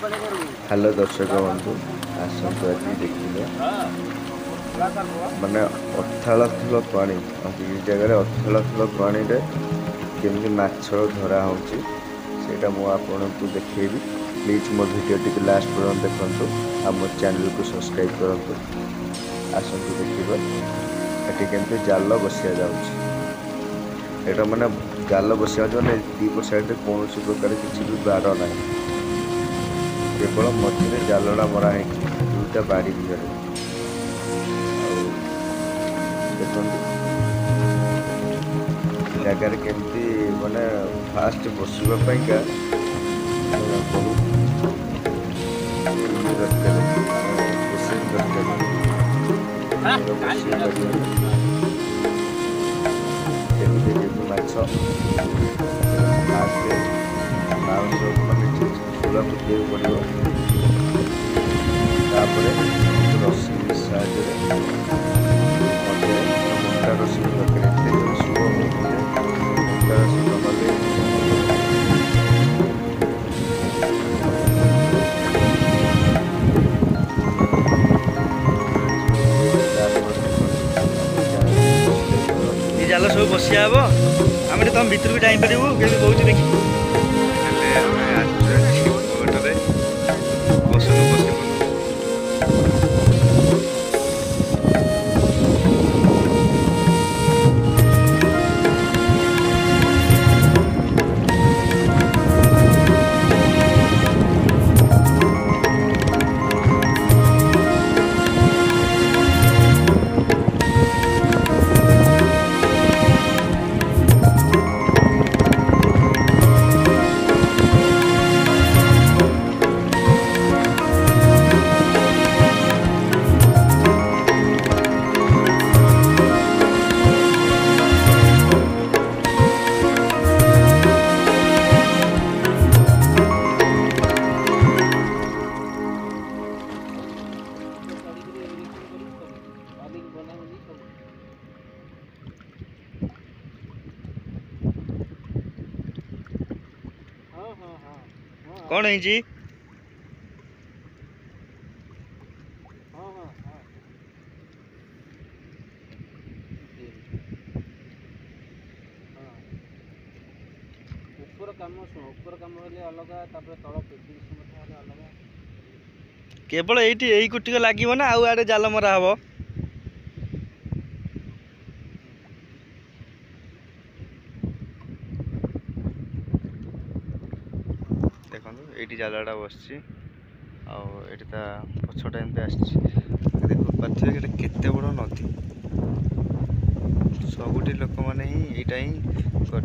Hello दर्शक बंधु आसतु आज देखिए माने अथाल पानी जगह अथाल पानी रे केमती माछ धरा होची सेटा मु आपको देखेबी। प्लीज मो वीडियो टी लास्ट पर्यंत देखंतु आ मो चैनल को सब्सक्राइब करंतु। आसतु देखिबा एटी केमती जाल बसिया जाउची। एटा माने जाल बसिया जाने दीप साइड रे कौन प्रकार किसी भी बाड़ ना, केवल मझे जालटा मरा है दुईटा बाड़ी भितर। देखो जगार केमती माने फास्ट बसवाईका बहुत माछ फास्ट बाउंस माने चूड़ा पकड़ पड़ो रसी साहय मोटा रसी दरकार शुभ मोटा रसी नहले जाल सब बसिया हम आम तुम भितर भी टाइम पारू के बहुत देखी कौन है जी? केवल यही कुटिक लगे ना आउ आड़े जाल मरा हम देखो ये जालटा बस पछटा एमती आसते केते बड़ नदी सबुठी लोक मैंने ही यहाँ ही कर